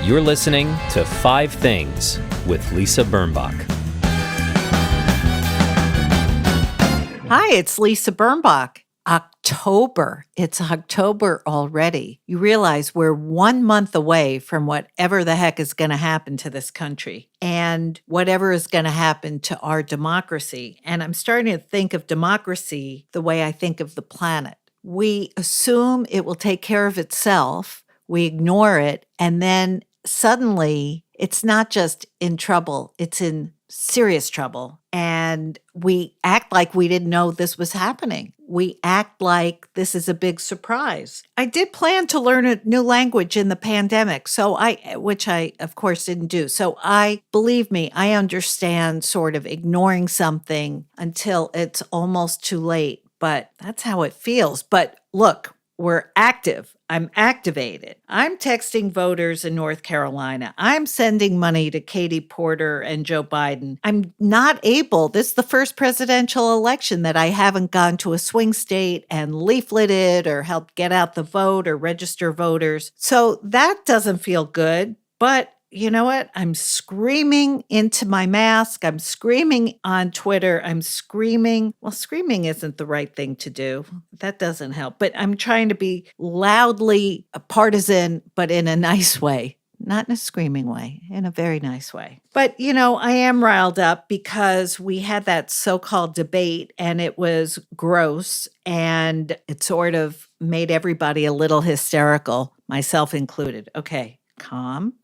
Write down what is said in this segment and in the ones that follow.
You're listening to Five Things with Lisa Birnbach. Hi, it's Lisa Birnbach. October. It's October already. You realize we're 1 month away from whatever the heck is going to happen to this country and whatever is going to happen to our democracy. And I'm starting to think of democracy the way I think of the planet. We assume it will take care of itself. We ignore it. And then suddenly it's not just in trouble, it's in serious trouble. And we act like we didn't know this was happening. We act like this is a big surprise. I did plan to learn a new language in the pandemic, which I, of course, didn't do. So believe me, I understand sort of ignoring something until it's almost too late, but that's how it feels. But look, we're active. I'm activated. I'm texting voters in North Carolina. I'm sending money to Katie Porter and Joe Biden. I'm not able. This is the first presidential election that I haven't gone to a swing state and leafleted or helped get out the vote or register voters. So that doesn't feel good. But you know what? I'm screaming into my mask. I'm screaming on Twitter. I'm screaming. Well, screaming isn't the right thing to do. That doesn't help. But I'm trying to be loudly partisan, but in a nice way. Not in a screaming way, in a very nice way. But, I am riled up because we had that so-called debate and it was gross and it sort of made everybody a little hysterical, myself included. Okay, calm.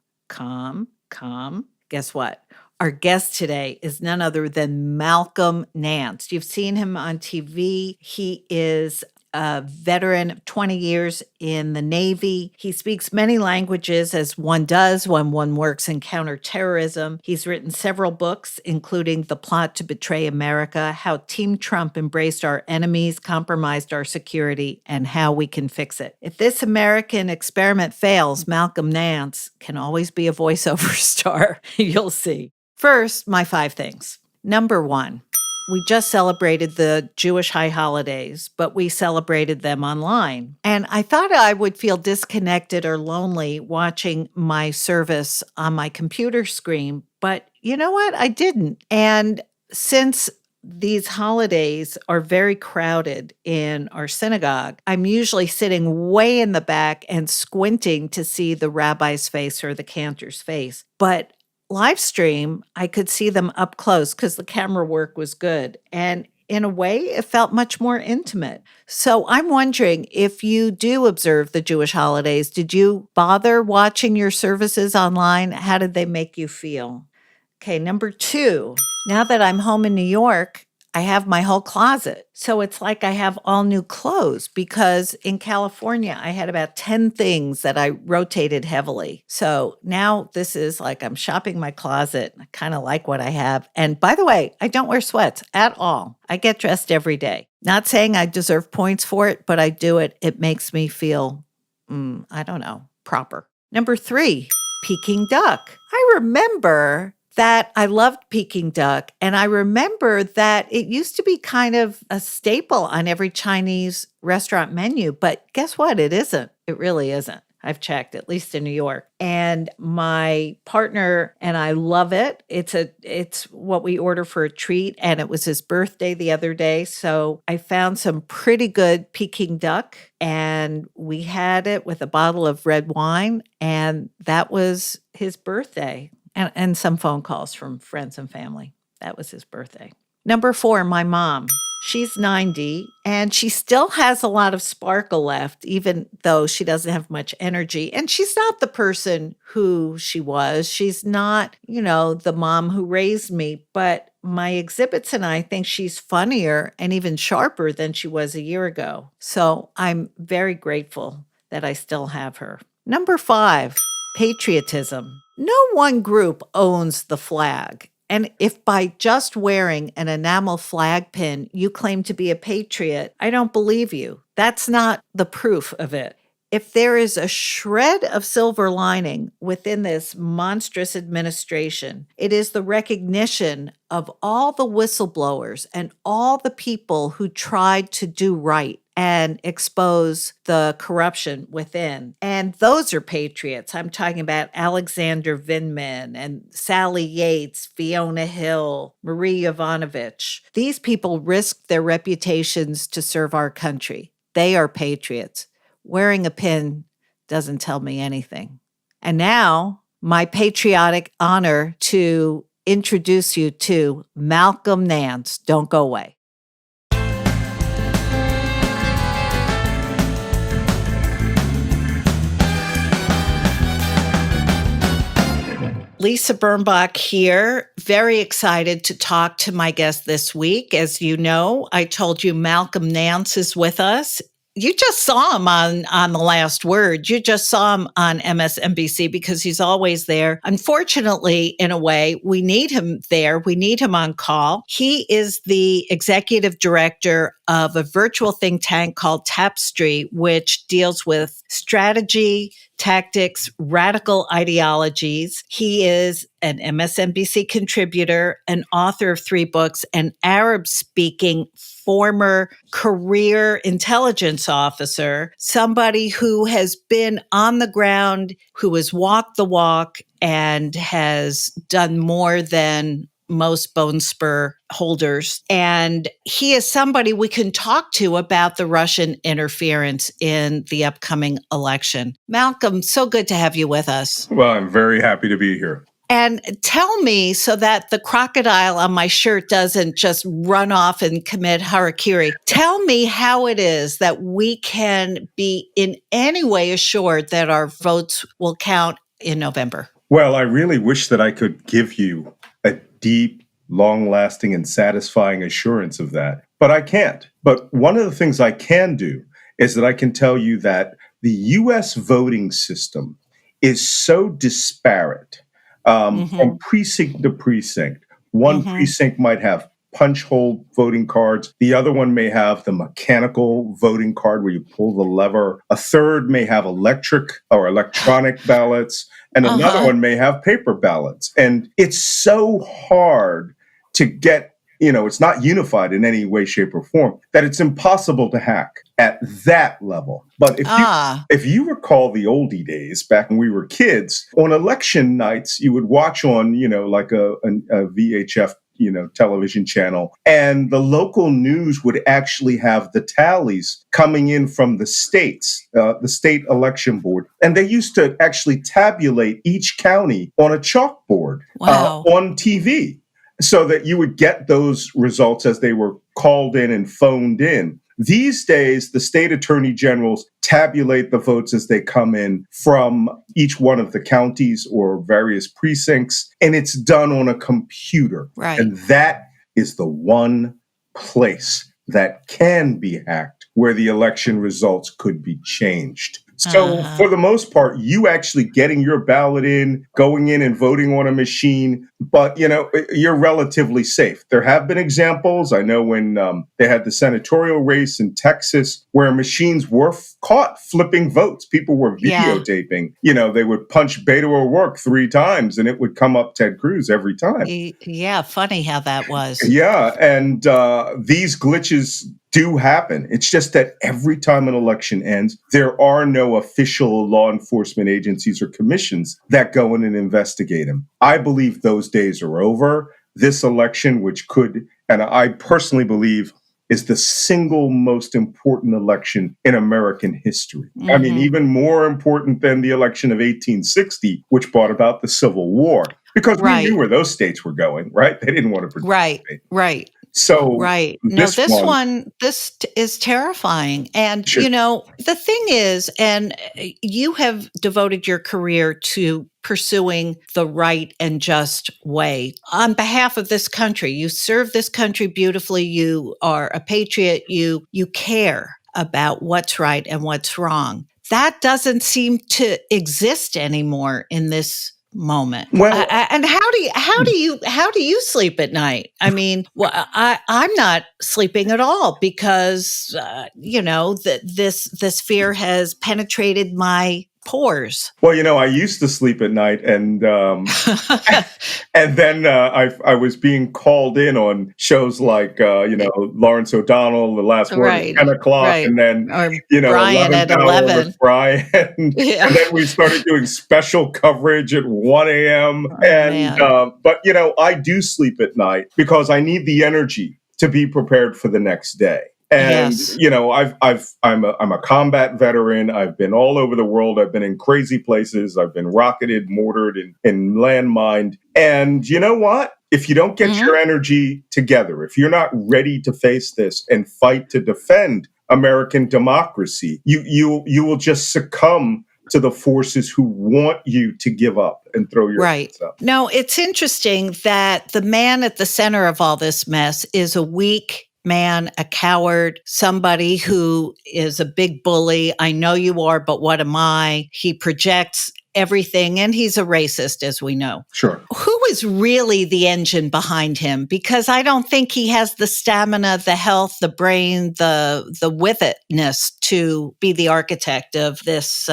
Guess what? Our guest today is none other than Malcolm Nance. You've seen him on TV. He is a veteran of 20 years in the Navy. He speaks many languages, as one does when one works in counterterrorism. He's written several books, including The Plot to Betray America, How Team Trump Embraced Our Enemies, Compromised Our Security, and How We Can Fix It. If this American experiment fails, Malcolm Nance can always be a voiceover star. You'll see. First, my 5 things. Number 1. We just celebrated the Jewish high holidays, but we celebrated them online. And I thought I would feel disconnected or lonely watching my service on my computer screen, but you know what? I didn't. And since these holidays are very crowded in our synagogue, I'm usually sitting way in the back and squinting to see the rabbi's face or the cantor's face. But live stream, I could see them up close because the camera work was good. And in a way, it felt much more intimate. So I'm wondering, if you do observe the Jewish holidays, did you bother watching your services online? How did they make you feel? Okay, number 2, now that I'm home in New York, I have my whole closet. So it's like I have all new clothes because in California, I had about 10 things that I rotated heavily. So now this is like I'm shopping my closet. I kind of like what I have. And by the way, I don't wear sweats at all. I get dressed every day. Not saying I deserve points for it, but I do it. It makes me feel, proper. Number 3, Peking Duck. I remember that I loved Peking Duck, and I remember that it used to be kind of a staple on every Chinese restaurant menu, but guess what? It isn't. It really isn't. I've checked, at least in New York. And my partner and I love it. It's what we order for a treat, and it was his birthday the other day, so I found some pretty good Peking Duck, and we had it with a bottle of red wine, and that was his birthday. And some phone calls from friends and family. That was his birthday. Number 4, my mom. She's 90 and she still has a lot of sparkle left, even though she doesn't have much energy. And she's not the person who she was. She's not, the mom who raised me, but my exhibits and I think she's funnier and even sharper than she was a year ago. So I'm very grateful that I still have her. Number 5, patriotism. No one group owns the flag. And if by just wearing an enamel flag pin you claim to be a patriot, I don't believe you. That's not the proof of it. If there is a shred of silver lining within this monstrous administration, it is the recognition of all the whistleblowers and all the people who tried to do right and expose the corruption within. And those are patriots. I'm talking about Alexander Vindman and Sally Yates, Fiona Hill, Marie Yovanovitch. These people risked their reputations to serve our country. They are patriots. Wearing a pin doesn't tell me anything. And now, my patriotic honor to introduce you to Malcolm Nance. Don't go away. Lisa Birnbach here. Very excited to talk to my guest this week. As you know, I told you Malcolm Nance is with us. You just saw him on The Last Word. You just saw him on MSNBC because he's always there. Unfortunately, in a way, we need him there. We need him on call. He is the executive director of a virtual think tank called Tapestry, which deals with strategy, tactics, radical ideologies. He is an MSNBC contributor, an author of 3 books, an Arab-speaking former career intelligence officer, somebody who has been on the ground, who has walked the walk and has done more than most bone spur holders. And he is somebody we can talk to about the Russian interference in the upcoming election. Malcolm, so good to have you with us. Well, I'm very happy to be here. And tell me, so that the crocodile on my shirt doesn't just run off and commit harakiri, tell me how it is that we can be in any way assured that our votes will count in November. Well, I really wish that I could give you a deep, long-lasting, and satisfying assurance of that, but I can't. But one of the things I can do is that I can tell you that the U.S. voting system is so disparate from precinct to precinct. One precinct might have punch hole voting cards. The other one may have the mechanical voting card where you pull the lever. A third may have electric or electronic ballots. And another one may have paper ballots. And it's so hard to get, it's not unified in any way, shape, or form, that it's impossible to hack at that level. But if you recall the oldie days, back when we were kids, on election nights, you would watch on, like a VHF television channel. And the local news would actually have the tallies coming in from the states, the state election board. And they used to actually tabulate each county on a chalkboard on TV so that you would get those results as they were called in and phoned in. These days, the state attorney generals tabulate the votes as they come in from each one of the counties or various precincts, and it's done on a computer. Right. And that is the one place that can be hacked where the election results could be changed. So for the most part, you actually getting your ballot in, going in and voting on a machine, but, you're relatively safe. There have been examples. I know when they had the senatorial race in Texas where machines were caught flipping votes. People were videotaping. They would punch Beto O'Rourke 3 times and it would come up Ted Cruz every time. Yeah, funny how that was. Yeah, and these glitches do happen. It's just that every time an election ends, there are no official law enforcement agencies or commissions that go in and investigate them. I believe those days are over. This election, which could, and I personally believe, is the single most important election in American history. I mean, even more important than the election of 1860, which brought about the Civil War, because we knew where those states were going, right? They didn't want to participate. Right. So this is terrifying. And, the thing is, and you have devoted your career to pursuing the right and just way on behalf of this country. You serve this country beautifully. You are a patriot. You care about what's right and what's wrong. That doesn't seem to exist anymore in this moment. Well, and how do you sleep at night? I mean, I'm not sleeping at all because this fear has penetrated my pores. Well, I used to sleep at night, and and then I was being called in on shows like Lawrence O'Donnell, The Last Word at Right, 10 o'clock, right. and then Or Brian 11th at hour 11. with Brian, Yeah. and then we started doing special coverage at 1 a.m. Oh, And man. but I do sleep at night because I need the energy to be prepared for the next day. And Yes. I'm a combat veteran. I've been all over the world. I've been in crazy places. I've been rocketed, mortared, and landmined. And you know what? If you don't get your energy together, if you're not ready to face this and fight to defend American democracy, you will just succumb to the forces who want you to give up and throw your hands up. No, it's interesting that the man at the center of all this mess is a weak man, a coward, somebody who is a big bully. I know you are, but what am I? He projects everything, and he's a racist, as we know. Sure. Who is really the engine behind him? Because I don't think he has the stamina, the health, the brain, the with itness to be the architect of this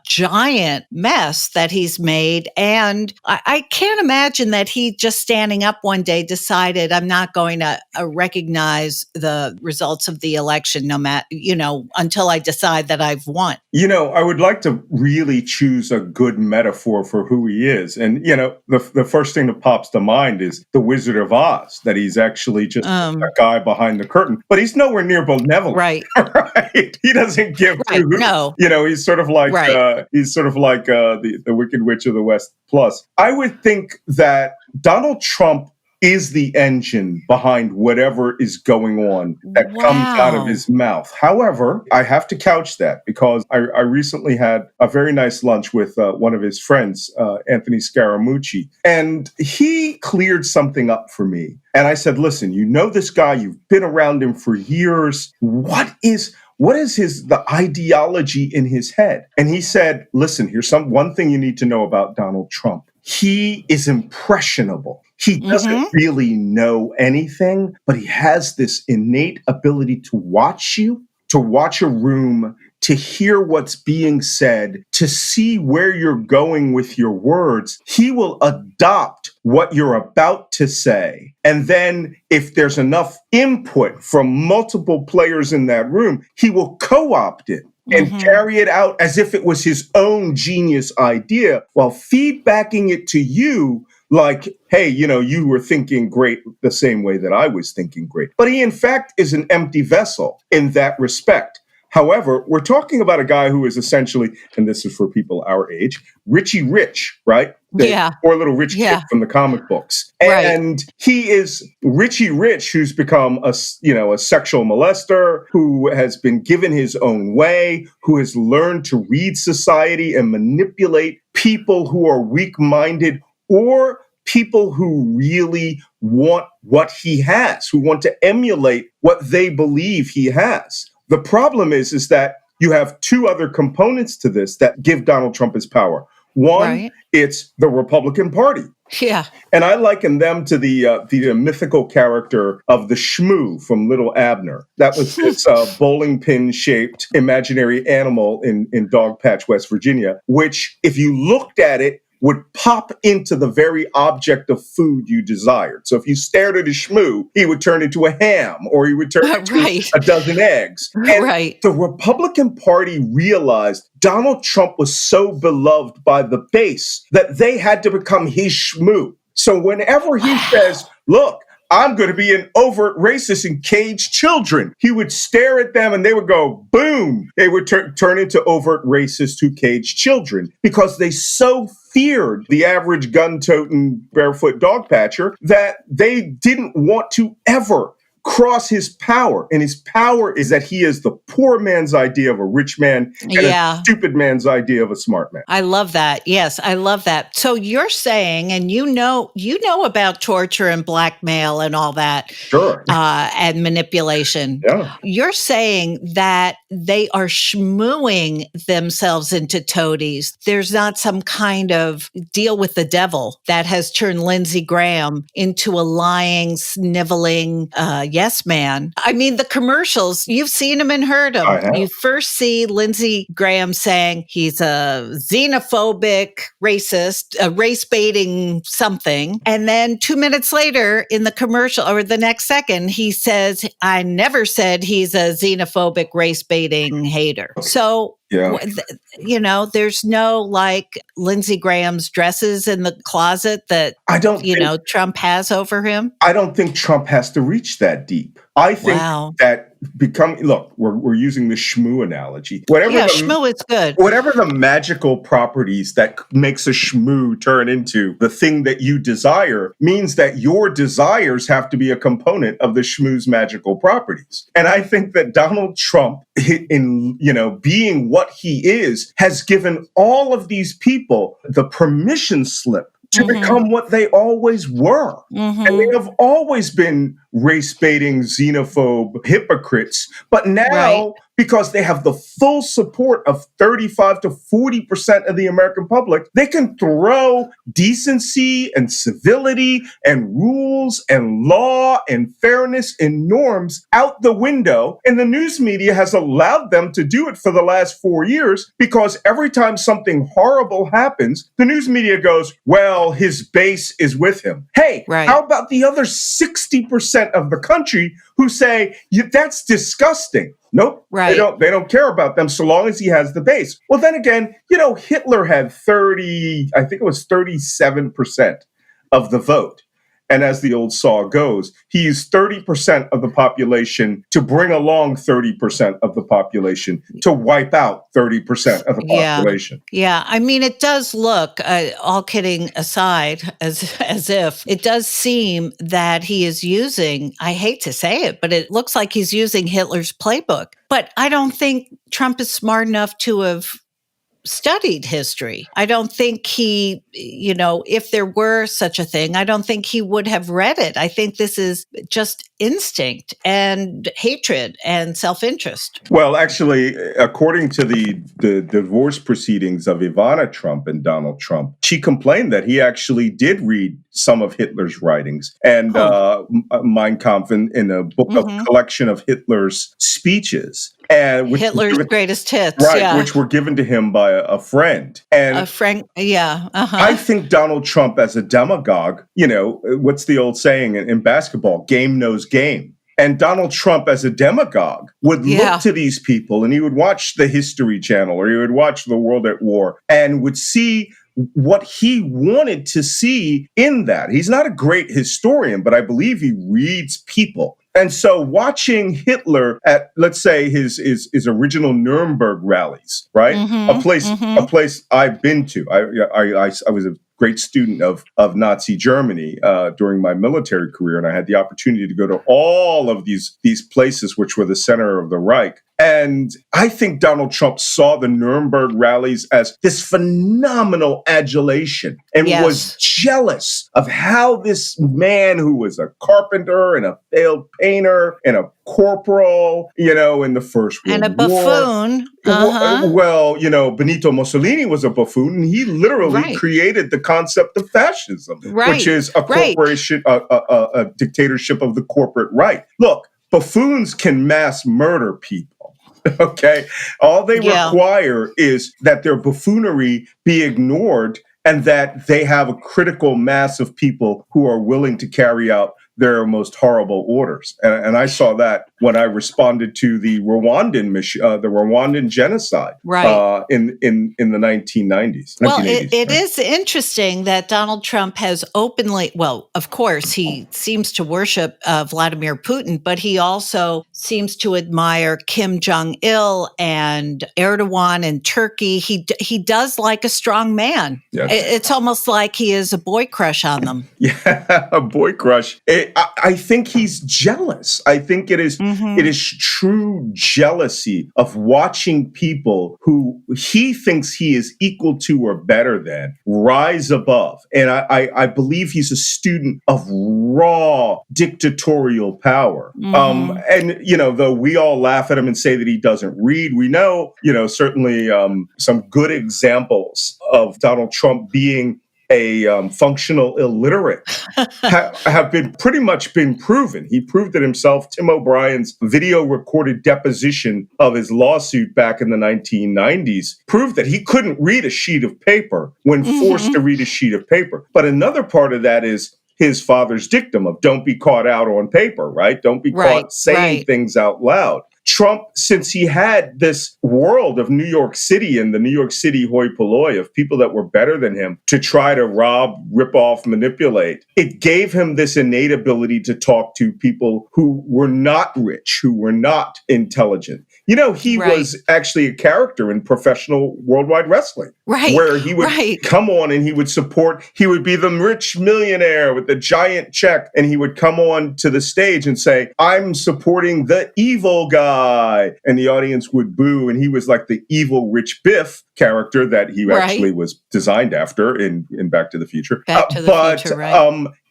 giant mess that he's made. And I can't imagine that he just standing up one day decided, I'm not going to recognize the results of the election, no matter, until I decide that I've won. I would like to really choose a good metaphor for who he is. And, the first thing that pops to mind is the Wizard of Oz, that he's actually just a guy behind the curtain, but he's nowhere near benevolent. Right. Right. He doesn't give Right. No. He's sort of like, the Wicked Witch of the West Plus. I would think that Donald Trump is the engine behind whatever is going on that comes out of his mouth. However, I have to couch that because I recently had a very nice lunch with one of his friends, Anthony Scaramucci, and he cleared something up for me. And I said, listen, this guy, you've been around him for years. What is the ideology in his head? And he said, listen, here's one thing you need to know about Donald Trump. He is impressionable. He doesn't really know anything, but he has this innate ability to watch you, to watch a room, to hear what's being said, to see where you're going with your words. He will adopt what you're about to say. And then if there's enough input from multiple players in that room, he will co-opt it and carry it out as if it was his own genius idea while feedbacking it to you like, hey, you were thinking great the same way that I was thinking great. But he, in fact, is an empty vessel in that respect. However, we're talking about a guy who is essentially, and this is for people our age, Richie Rich, right? The poor little rich kid from the comic books. And he is Richie Rich, who's become a sexual molester, who has been given his own way, who has learned to read society and manipulate people who are weak-minded or people who really want what he has, who want to emulate what they believe he has. The problem is that you have two other components to this that give Donald Trump his power. One, it's the Republican Party. Yeah. And I liken them to the mythical character of the Shmoo from Little Abner. That was this bowling pin-shaped imaginary animal in Dogpatch, West Virginia, which, if you looked at it, would pop into the very object of food you desired. So if you stared at a Shmoo, he would turn into a ham, or he would turn into a dozen eggs. And the Republican Party realized Donald Trump was so beloved by the base that they had to become his Shmoo. So whenever he says, look, I'm going to be an overt racist and cage children, he would stare at them and they would go, boom. They would turn into overt racists who cage children because they so feared the average gun-toting barefoot dog patcher that they didn't want to ever cross his power. And his power is that he is the poor man's idea of a rich man and a stupid man's idea of a smart man. I love that. Yes, I love that. So you're saying, and you know about torture and blackmail and all that. Sure. And manipulation. Yeah. You're saying that they are schmooing themselves into toadies. There's not some kind of deal with the devil that has turned Lindsey Graham into a lying, sniveling, yes man. I mean, the commercials, you've seen him and heard him. I have. You first see Lindsey Graham saying he's a xenophobic racist, a race baiting something. And then 2 minutes later in the commercial, or the next second, he says, I never said he's a xenophobic race baiting hater. So, Yeah. There's no like Lindsey Graham's dresses in the closet that, I don't think, Trump has over him. I don't think Trump has to reach that deep. I think that we're using the shmoo analogy. Shmoo is good. Whatever the magical properties that makes a shmoo turn into the thing that you desire means that your desires have to be a component of the shmoo's magical properties. And I think that Donald Trump, in being what he is, has given all of these people the permission slip to become what they always were. And they have always been race-baiting, xenophobe hypocrites. But now, because they have the full support of 35 to 40% of the American public, they can throw decency and civility and rules and law and fairness and norms out the window. And the news media has allowed them to do it for the last 4 years, because every time something horrible happens, the news media goes, well, his base is with him. Hey, how about the other 60% of the country who say, that's disgusting? Nope, they don't care about them so long as he has the base. Well, then again, Hitler had 37% of the vote. And as the old saw goes, he used 30% of the population to bring along 30% of the population to wipe out 30% of the population. Yeah. I mean, it does look, all kidding aside, as if it does seem that he is using, I hate to say it, but it looks like he's using Hitler's playbook. But I don't think Trump is smart enough to have studied history. I don't think he, if there were such a thing, I don't think he would have read it. I think this is just instinct and hatred and self-interest. Well, actually, according to the divorce proceedings of Ivana Trump and Donald Trump, she complained that he actually did read some of Hitler's writings and Mein Kampf in a book of collection of Hitler's speeches. And Hitler's greatest hits, which were given to him by a friend. And a friend, I think Donald Trump as a demagogue, what's the old saying in basketball? Game knows game. And Donald Trump as a demagogue would look to these people, and he would watch the History Channel, or he would watch The World at War, and would see what he wanted to see in that. He's not a great historian, but I believe he reads people. And so watching Hitler at, let's say, his original Nuremberg rallies, right? A place I've been to. I was a great student of Nazi Germany during my military career, and I had the opportunity to go to all of these places which were the center of the Reich. And I think Donald Trump saw the Nuremberg rallies as this phenomenal adulation and was jealous of how this man who was a carpenter and a failed painter and a corporal, in the First World War. And a buffoon. Well, Benito Mussolini was a buffoon, and he literally created the concept of fascism, which is a corporation, a dictatorship of the corporate right. Look, buffoons can mass murder people. Okay. All they require is that their buffoonery be ignored and that they have a critical mass of people who are willing to carry out their most horrible orders. And I saw that when I responded to the Rwandan genocide in the 1990s. Well, it is interesting that Donald Trump has openly, well, of course, he seems to worship Vladimir Putin, but he also seems to admire Kim Jong-il and Erdogan in Turkey. He does like a strong man. Yes. It's almost like he is a boy crush on them. Yeah, a boy crush. I think he's jealous. I think it is true jealousy of watching people who he thinks he is equal to or better than rise above. And I believe he's a student of raw dictatorial power. And, though we all laugh at him and say that he doesn't read, we know, certainly some good examples of Donald Trump being a functional illiterate have been pretty much been proven. He proved it himself. Tim O'Brien's video recorded deposition of his lawsuit back in the 1990s proved that he couldn't read a sheet of paper when forced to read a sheet of paper. But another part of that is his father's dictum of don't be caught out on paper, right? Don't be caught saying things out loud. Trump, since he had this world of New York City and the New York City hoi polloi of people that were better than him to try to rob, rip off, manipulate, it gave him this innate ability to talk to people who were not rich, who were not intelligent. You know, he was actually a character in professional worldwide wrestling, where he would come on and he would be the rich millionaire with the giant check, and he would come on to the stage and say, I'm supporting the evil guy, and the audience would boo, and he was like the evil Rich Biff character that he actually was designed after in Back to the Future.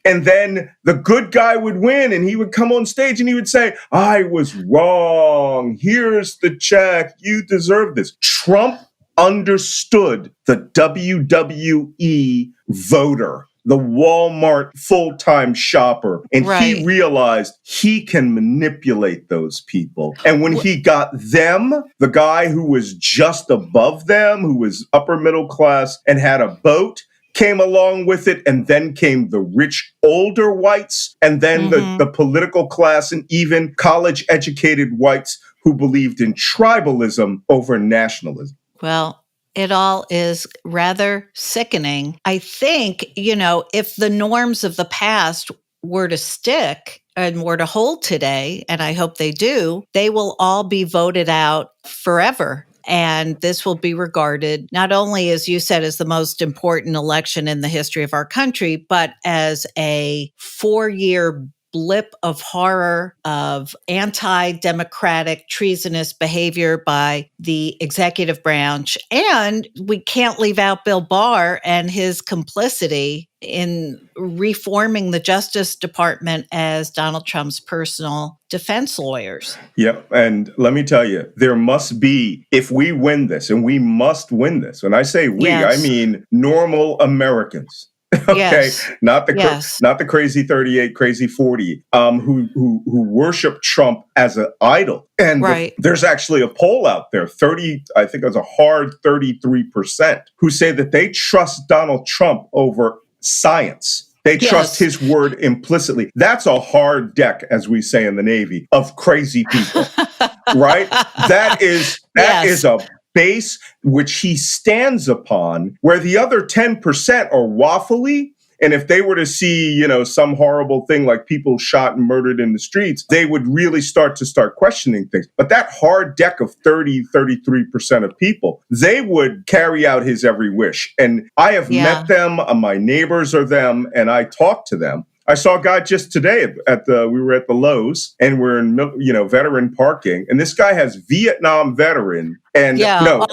And then the good guy would win, and he would come on stage and he would say, I was wrong. Here's the check. You deserve this. Trump understood the WWE voter, the Walmart full-time shopper, and he realized he can manipulate those people. And when he got them, the guy who was just above them, who was upper middle class and had a boat, came along with it, and then came the rich older whites, and then the political class, and even college-educated whites who believed in tribalism over nationalism. Well, it all is rather sickening. I think, if the norms of the past were to stick and were to hold today, and I hope they do, they will all be voted out forever. And this will be regarded not only, as you said, as the most important election in the history of our country, but as a 4-year blip of horror, of anti-democratic, treasonous behavior by the executive branch. And we can't leave out Bill Barr and his complicity in reforming the Justice Department as Donald Trump's personal defense lawyers. Yep. And let me tell you, there must be, if we win this, and we must win this, when I say we, I mean normal Americans. Okay, not the crazy 38, crazy 40, who worship Trump as an idol. And there's actually a poll out there, I think it was a hard 33%, who say that they trust Donald Trump over science. They trust his word implicitly. That's a hard deck, as we say in the Navy, of crazy people, right? That is a base which he stands upon, where the other 10% are waffly. And if they were to see, some horrible thing like people shot and murdered in the streets, they would really start questioning things. But that hard deck of 33% of people, they would carry out his every wish. And I have met them, my neighbors are them, and I talk to them. I saw a guy just today we were at the Lowe's, and we're in, veteran parking, and this guy has Vietnam veteran and Vietnam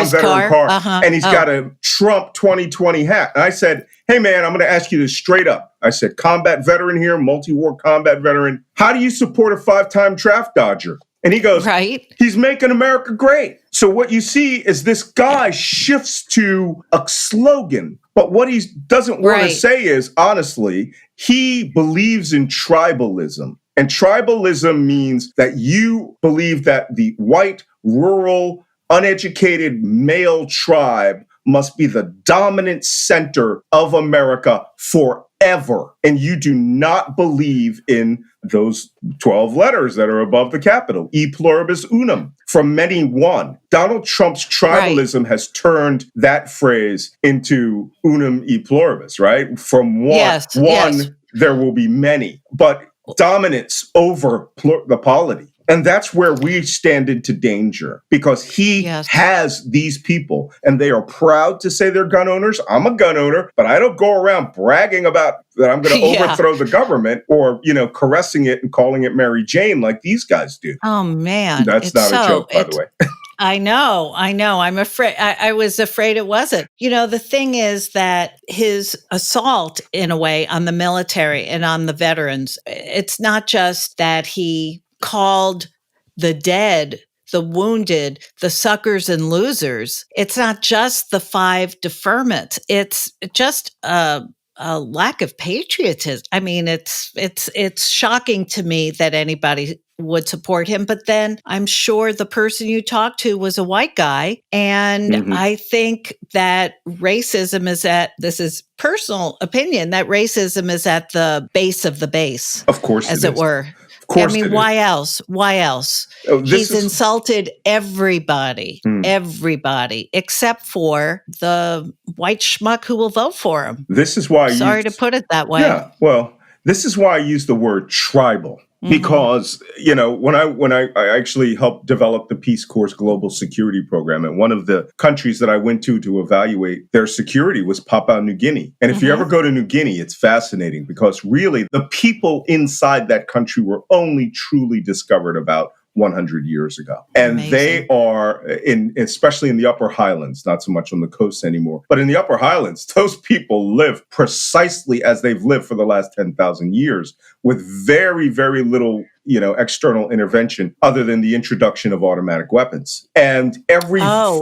veteran car, and he's got a Trump 2020 hat. And I said, hey man, I'm going to ask you this straight up. I said, combat veteran here, multi-war combat veteran. How do you support a 5-time draft dodger? And he goes, he's making America great. So what you see is this guy shifts to a slogan. But what he doesn't want to say is, honestly, he believes in tribalism. And tribalism means that you believe that the white, rural, uneducated male tribe must be the dominant center of America forever. And you do not believe in those 12 letters that are above the Capitol, e pluribus unum, from many one. Donald Trump's tribalism has turned that phrase into unum e pluribus, right? From one, there will be many, but dominance over the polity. And that's where we stand into danger, because he has these people and they are proud to say they're gun owners. I'm a gun owner, but I don't go around bragging about that I'm going to overthrow the government or, caressing it and calling it Mary Jane like these guys do. Oh, man. That's not a joke, by the way. I know. I'm afraid. I was afraid it wasn't. The thing is that his assault, in a way, on the military and on the veterans, it's not just that he called the dead the wounded, the suckers and losers. It's not just the 5 deferments. It's just a lack of patriotism. I mean, it's shocking to me that anybody would support him. But then I'm sure the person you talked to was a white guy. And I think that racism is this is personal opinion, that racism is at the base of the base. Of course, as it were. Of course, I mean, why else? Why else? He's insulted everybody, everybody, except for the white schmuck who will vote for him. This is why. Sorry to put it that way. Yeah. Well, this is why I use the word tribal. Because, when I actually helped develop the Peace Corps Global Security Program, and one of the countries that I went to evaluate their security was Papua New Guinea. And if you ever go to New Guinea, it's fascinating because really the people inside that country were only truly discovered about 100 years ago. And they are, especially in the Upper Highlands, not so much on the coast anymore, but in the Upper Highlands, those people live precisely as they've lived for the last 10,000 years with very, very little, external intervention other than the introduction of automatic weapons. And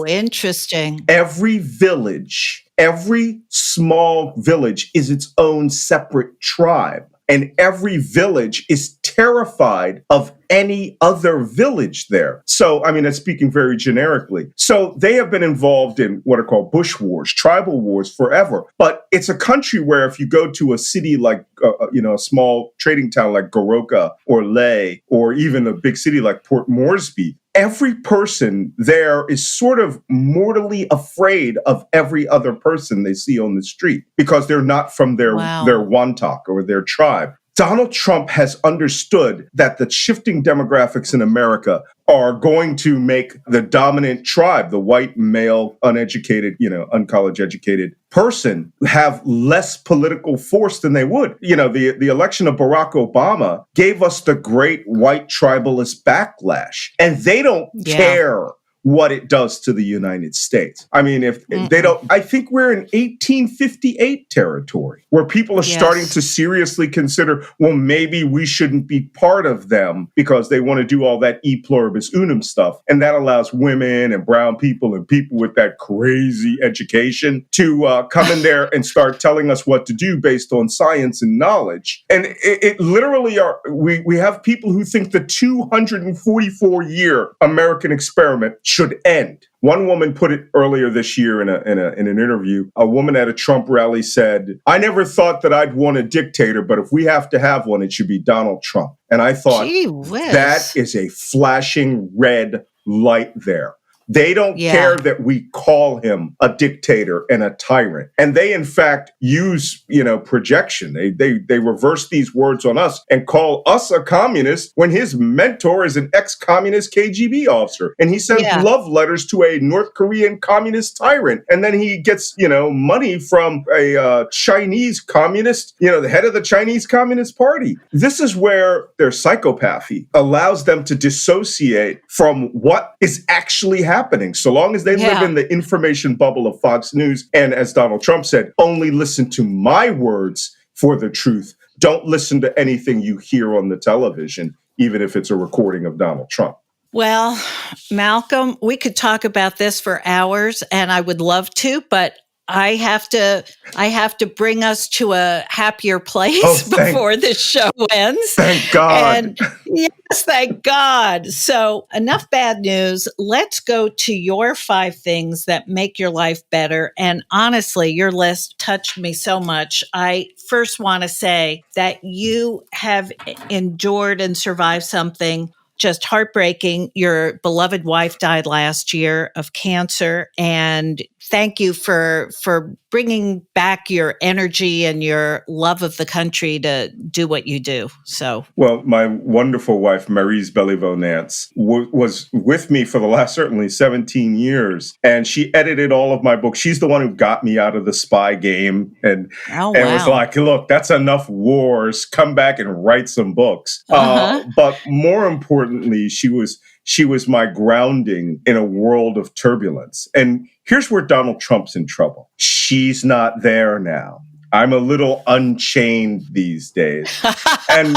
interesting. Every village, every small village is its own separate tribe. And every village is terrified of any other village there. So, I mean, that's speaking very generically. So they have been involved in what are called bush wars, tribal wars forever. But it's a country where if you go to a city like, a small trading town like Goroka or Leh, or even a big city like Port Moresby, every person there is sort of mortally afraid of every other person they see on the street because they're not from their Wantok or their tribe. Donald Trump has understood that the shifting demographics in America are going to make the dominant tribe, the white, male, uneducated, uncollege educated person, have less political force than they would. The election of Barack Obama gave us the great white tribalist backlash, and they don't care what it does to the United States. I mean, if they don't, I think we're in 1858 territory where people are starting to seriously consider, well, maybe we shouldn't be part of them because they want to do all that e pluribus unum stuff. And that allows women and brown people and people with that crazy education to come in there and start telling us what to do based on science and knowledge. And it literally we have people who think the 244-year American experiment should end. One woman put it earlier this year in an interview. A woman at a Trump rally said, "I never thought that I'd want a dictator, but if we have to have one, it should be Donald Trump." And I thought, that is a flashing red light there. They don't care that we call him a dictator and a tyrant. And they, in fact, use, projection. They reverse these words on us and call us a communist when his mentor is an ex-communist KGB officer. And he sends love letters to a North Korean communist tyrant. And then he gets, money from a Chinese communist, the head of the Chinese Communist Party. This is where their psychopathy allows them to dissociate from what is actually happening. So long as they live in the information bubble of Fox News, and as Donald Trump said, only listen to my words for the truth. Don't listen to anything you hear on the television, even if it's a recording of Donald Trump. Well, Malcolm, we could talk about this for hours, and I would love to, but I have to bring us to a happier place before this show ends. Thank God. And yes, thank God. So enough bad news. Let's go to your 5 things that make your life better. And honestly, your list touched me so much. I first want to say that you have endured and survived something just heartbreaking. Your beloved wife died last year of cancer, and thank you for bringing back your energy and your love of the country to do what you do. So, well, my wonderful wife, Maryse Beliveau Nance, was with me for the last certainly 17 years, and she edited all of my books. She's the one who got me out of the spy game and was like, "Look, that's enough wars. Come back and write some books." But more importantly, she was my grounding in a world of turbulence. And here's where Donald Trump's in trouble. She's not there now. I'm a little unchained these days. And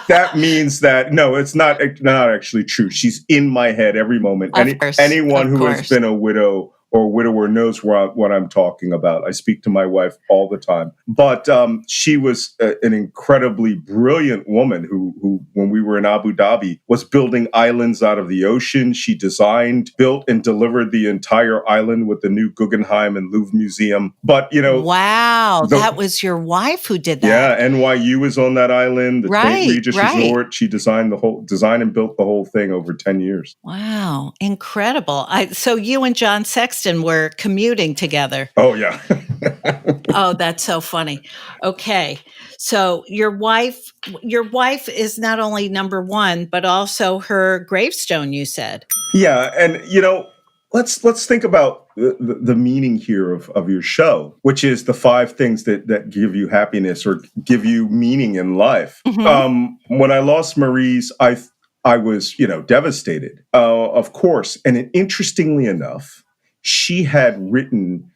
that means that, no, it's not actually true. She's in my head every moment. Anyone who has been a widow or widower knows what I'm talking about. I speak to my wife all the time. But she was an incredibly brilliant woman who, when we were in Abu Dhabi, was building islands out of the ocean. She designed, built, and delivered the entire island with the new Guggenheim and Louvre Museum. But, wow, that was your wife who did that. Yeah, NYU was on that island, the St. Regis Resort. She designed and built the whole thing over 10 years. Wow, incredible. So you and John Sexton were commuting together. Oh, yeah. Oh, that's so funny. Okay. So your wife is not only number one, but also her gravestone, you said. Yeah. And, let's think about the meaning here of your show, which is the 5 things that give you happiness or give you meaning in life. Mm-hmm. When I lost Maurice, I was, devastated, of course. And interestingly enough, she had written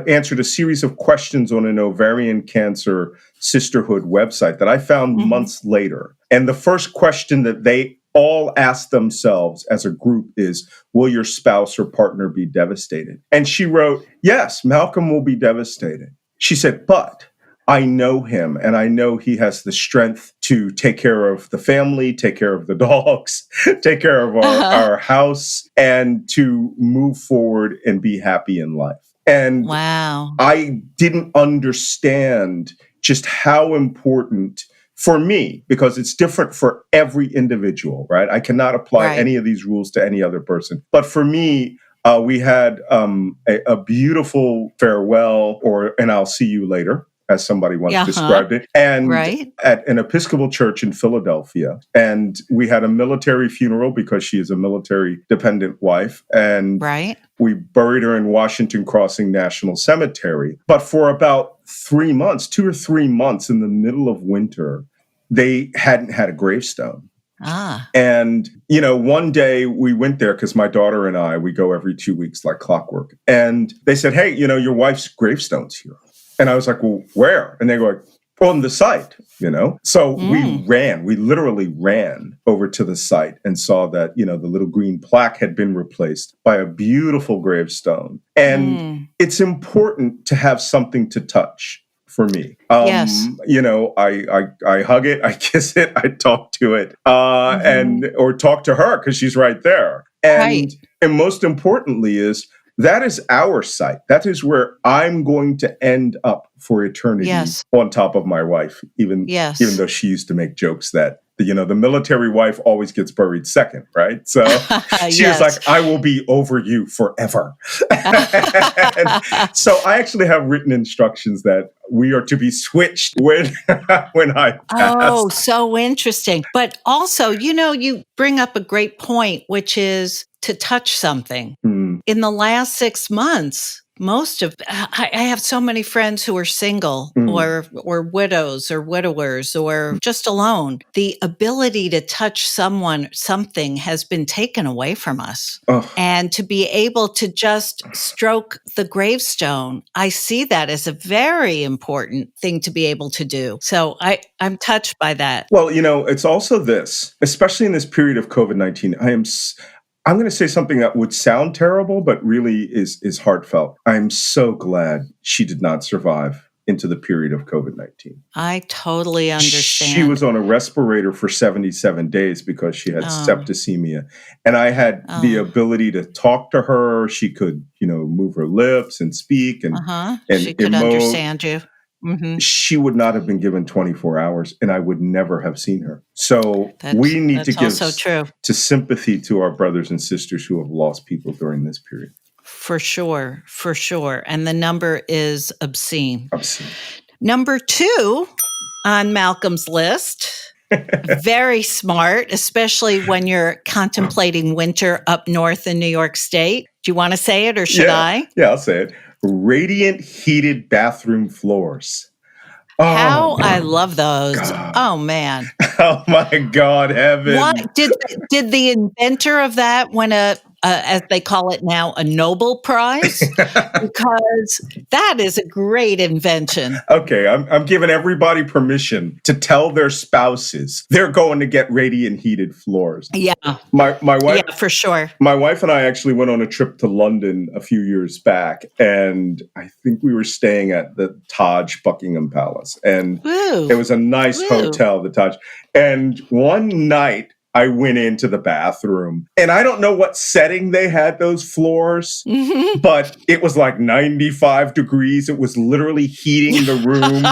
answered a series of questions on an ovarian cancer sisterhood website that I found months later. And the first question that they all asked themselves as a group is, will your spouse or partner be devastated? And she wrote, yes, Malcolm will be devastated. She said, but I know him, and I know he has the strength to take care of the family, take care of the dogs, take care of our house, and to move forward and be happy in life. And wow, I didn't understand just how important for me, because it's different for every individual, right? I cannot apply any of these rules to any other person. But for me, we had a beautiful farewell, and I'll see you later, as somebody once described it, and at an Episcopal church in Philadelphia. And we had a military funeral because she is a military dependent wife. And we buried her in Washington Crossing National Cemetery. But for about 3 months, 2 or 3 months in the middle of winter, they hadn't had a gravestone. And, one day we went there because my daughter and I, we go every 2 weeks like clockwork. And they said, hey, your wife's gravestone's here. And I was like, well, where? And they go, like, on the site, So we literally ran over to the site and saw that, the little green plaque had been replaced by a beautiful gravestone. And it's important to have something to touch for me. Yes. I hug it, I kiss it, I talk to it, or talk to her because she's right there. And most importantly that is our site. That is where I'm going to end up for eternity on top of my wife, even though she used to make jokes that, the military wife always gets buried second, right? So she was like, I will be over you forever. So I actually have written instructions that we are to be switched when I pass. Oh, so interesting. But also, you bring up a great point, which is to touch something. In the last 6 months, I have so many friends who are single or widows or widowers or just alone. The ability to touch something has been taken away from us. And to be able to just stroke the gravestone, I see that as a very important thing to be able to do. So I'm touched by that. Well, it's also this, especially in this period of COVID-19, I'm going to say something that would sound terrible, but really is heartfelt. I'm so glad she did not survive into the period of COVID-19. I totally understand. She was on a respirator for 77 days because she had septicemia. And I had the ability to talk to her. She could, move her lips and speak. And she could understand you. She would not have been given 24 hours, and I would never have seen her. So we need to give to sympathy to our brothers and sisters who have lost people during this period. For sure. And the number is obscene. Number 2 on Malcolm's list, very smart, especially when you're contemplating winter up north in New York State. Do you want to say it or should I? Yeah, I'll say it. Radiant heated bathroom floors. I love those. God. Oh, man. Oh, my God, heaven. What did the inventor of that, when a as they call it now, a Nobel Prize, because that is a great invention. Okay, I'm giving everybody permission to tell their spouses they're going to get radiant heated floors. Yeah. My wife, Yeah, for sure. My wife and I actually went on a trip to London a few years back, and I think we were staying at the Taj Buckingham Palace, and it was a nice hotel, the Taj. And one night, I went into the bathroom, and I don't know what setting they had those floors, but it was like 95 degrees. It was literally heating the room.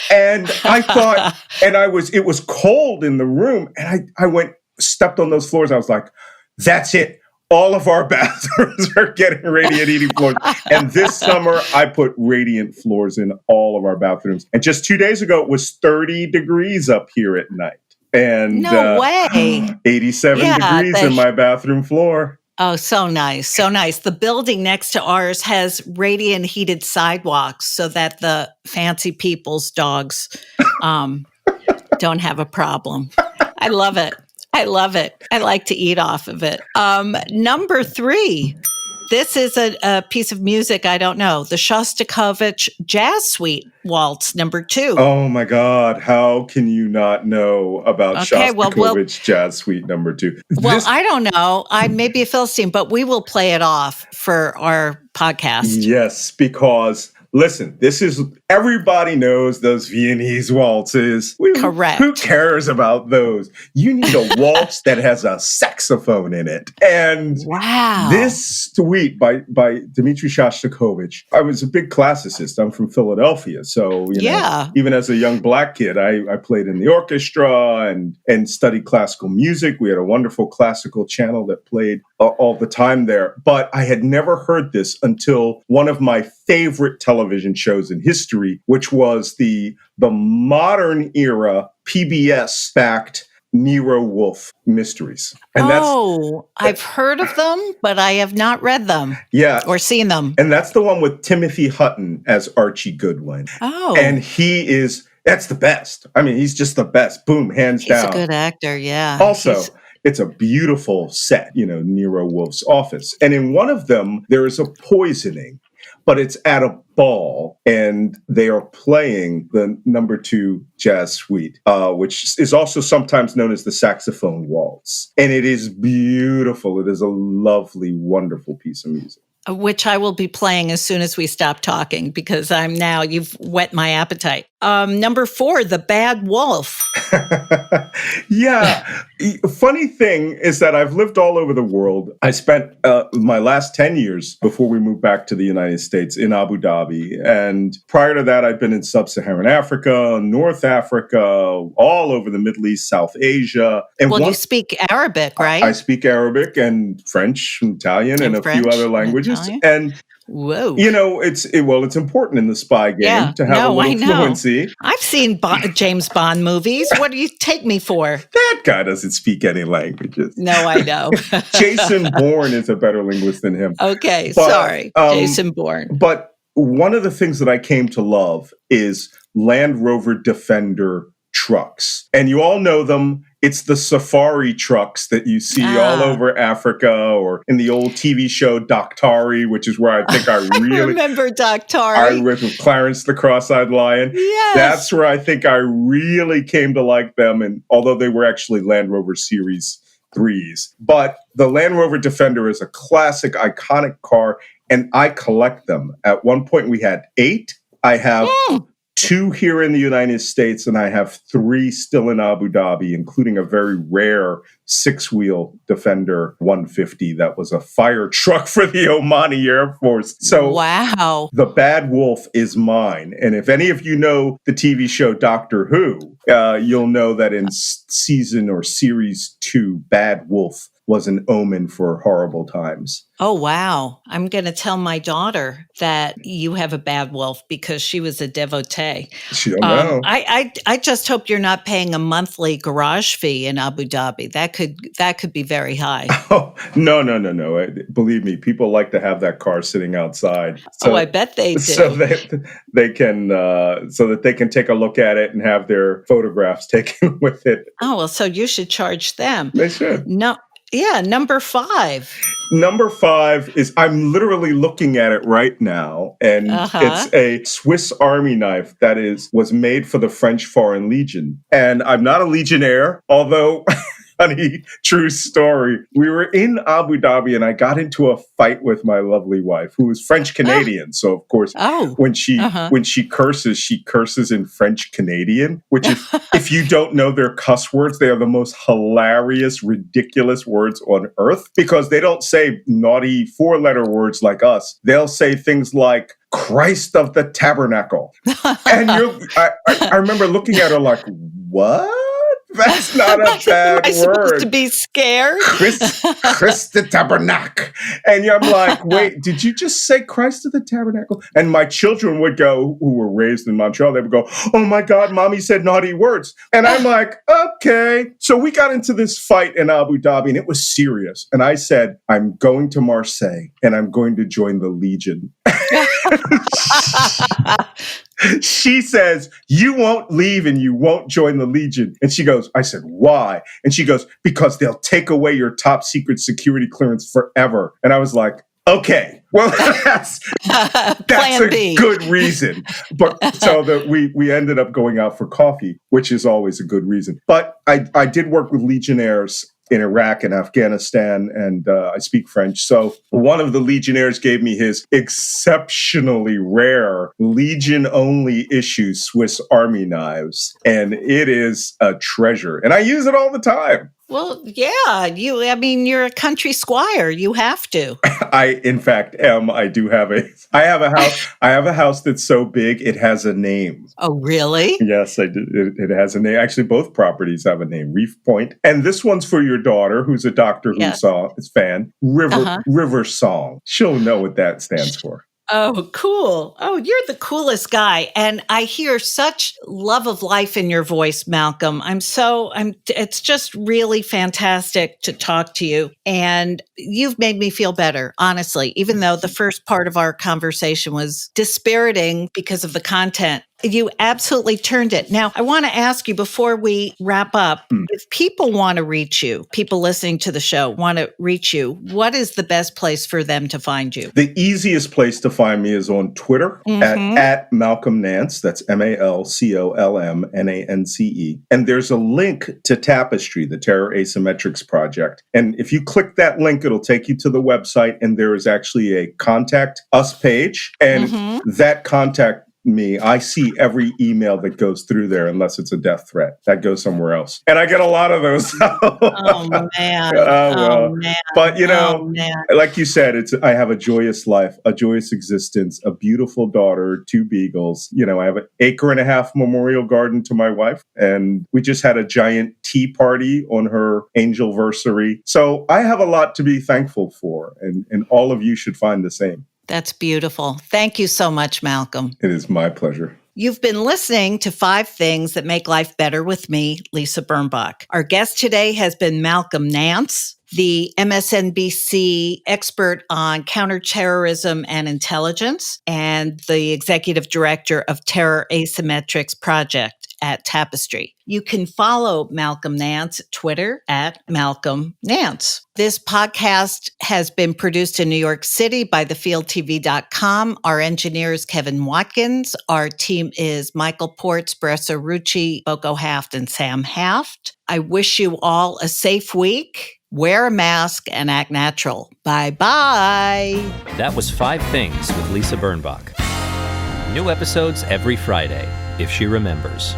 And I thought, it was cold in the room. And I stepped on those floors. I was like, that's it. All of our bathrooms are getting radiant heating floors. And this summer, I put radiant floors in all of our bathrooms. And just 2 days ago, it was 30 degrees up here at night. And no way. 87 degrees in my bathroom floor. Oh, so nice. So nice. The building next to ours has radiant heated sidewalks so that the fancy people's dogs don't have a problem. I love it. I love it. I like to eat off of it. Number 3. This is a piece of music I don't know. The Shostakovich Jazz Suite Waltz, number 2. Oh my God. How can you not know about Shostakovich Jazz Suite number 2? Well, I don't know. I may be a Philistine, but we will play it off for our podcast. Yes, because listen, everybody knows those Viennese waltzes. Correct. Who cares about those? You need a waltz that has a saxophone in it. And this suite by Dmitri Shostakovich, I was a big classicist. I'm from Philadelphia. So, even as a young black kid, I played in the orchestra and studied classical music. We had a wonderful classical channel that played all the time there. But I had never heard this until one of my favorite television shows in history, which was the modern era PBS-backed Nero Wolfe mysteries. And I've heard of them, but I have not read them or seen them. And that's the one with Timothy Hutton as Archie Goodwin. Oh. And that's the best. I mean, he's just the best. Boom, hands down. He's a good actor, yeah. Also, it's a beautiful set, Nero Wolfe's office. And in one of them, there is a poisoning, but it's at a ball, and they are playing the number 2 Jazz Suite, which is also sometimes known as the saxophone waltz. And it is beautiful. It is a lovely, wonderful piece of music. Which I will be playing as soon as we stop talking, because you've whet my appetite. Number 4, The Bad Wolf. Yeah. Funny thing is that I've lived all over the world. I spent my last 10 years before we moved back to the United States in Abu Dhabi. And prior to that, I've been in Sub-Saharan Africa, North Africa, all over the Middle East, South Asia. And you speak Arabic, right? I speak Arabic and French, and Italian, and a few other languages. And whoa, it's important in the spy game to have a little fluency. I've seen James Bond movies. What do you take me for? That guy doesn't speak any languages. No, I know. Jason Bourne is a better linguist than him. Okay, sorry, Jason Bourne. But one of the things that I came to love is Land Rover Defender trucks. And you all know them. It's the safari trucks that you see all over Africa, or in the old TV show Doctari, which is where I think I remember Doctari. I was with Clarence the Cross-Eyed Lion. Yes. That's where I think I really came to like them. And although they were actually Land Rover Series 3s. But the Land Rover Defender is a classic, iconic car, and I collect them. At one point, we had 8. I have 2 here in the United States, and I have 3 still in Abu Dhabi, including a very rare 6-wheel Defender 150 that was a fire truck for the Omani Air Force. So wow, The Bad Wolf is mine. And if any of you know the TV show Doctor Who, you'll know that in season or series 2, Bad Wolf was an omen for horrible times. Oh, wow. I'm going to tell my daughter that you have a bad wolf because she was a devotee. She don't know. I just hope you're not paying a monthly garage fee in Abu Dhabi. That could be very high. Oh, no. Believe me, people like to have that car sitting outside. So, I bet they do. So they can, so that they can take a look at it and have their photographs taken with it. Oh, well, so you should charge them. They should. No. Yeah, number 5. Number 5 is, I'm literally looking at it right now, and it's a Swiss Army knife that was made for the French Foreign Legion. And I'm not a Legionnaire, although... Funny, true story. We were in Abu Dhabi and I got into a fight with my lovely wife, who is French Canadian. So of course, when she curses in French Canadian, which if you don't know their cuss words, they are the most hilarious, ridiculous words on earth, because they don't say naughty 4-letter words like us. They'll say things like Christ of the Tabernacle. And I remember looking at her like, what? That's not a bad word. Am I supposed to be scared? Christ the Tabernacle. And I'm like, wait, did you just say Christ of the Tabernacle? And my children would go, who were raised in Montreal, they would go, oh my God, mommy said naughty words. And I'm like, okay. So we got into this fight in Abu Dhabi and it was serious. And I said, I'm going to Marseille and I'm going to join the Legion. She says, you won't leave and you won't join the Legion. And she goes, I said, why? And she goes, because they'll take away your top secret security clearance forever. And I was like, okay, well, that's a good reason. But so that we ended up going out for coffee, which is always a good reason. But I did work with Legionnaires in Iraq and Afghanistan, and I speak French. So one of the Legionnaires gave me his exceptionally rare Legion-only issue Swiss Army knives, and it is a treasure. And I use it all the time. Well, yeah, you're a country squire. You have to. I, in fact, am. I have a house that's so big, it has a name. Oh, really? Yes, I did. It has a name. Actually, both properties have a name, Reef Point. And this one's for your daughter, who's a Doctor Who fan, River Song. She'll know what that stands for. Oh, cool. Oh, you're the coolest guy. And I hear such love of life in your voice, Malcolm. It's just really fantastic to talk to you. And you've made me feel better, honestly, even though the first part of our conversation was dispiriting because of the content. You absolutely turned it. Now, I want to ask you before we wrap up, if people want to reach you, people listening to the show want to reach you, what is the best place for them to find you? The easiest place to find me is on Twitter at Malcolm Nance. That's MALCOLMNANCE. And there's a link to Tapestry, the Terror Asymmetrics project. And if you click that link, it'll take you to the website, and there is actually a contact us page. And that contact me, I see every email that goes through there, unless it's a death threat. That goes somewhere else. And I get a lot of those. Oh, man. Man. But, like you said, I have a joyous life, a joyous existence, a beautiful daughter, 2 beagles. I have an 1.5 acre memorial garden to my wife. And we just had a giant tea party on her angelversary. So I have a lot to be thankful for. And all of you should find the same. That's beautiful. Thank you so much, Malcolm. It is my pleasure. You've been listening to 5 Things That Make Life Better with me, Lisa Birnbach. Our guest today has been Malcolm Nance, the MSNBC expert on counterterrorism and intelligence, and the executive director of Terror Asymmetrics Project at Tapestry. You can follow Malcolm Nance at Twitter at Malcolm Nance. This podcast has been produced in New York City by thefieldtv.com. Our engineer is Kevin Watkins. Our team is Michael Ports, Bressa Rucci, Boko Haft, and Sam Haft. I wish you all a safe week. Wear a mask and act natural. Bye-bye. That was 5 Things with Lisa Birnbach. New episodes every Friday, if she remembers.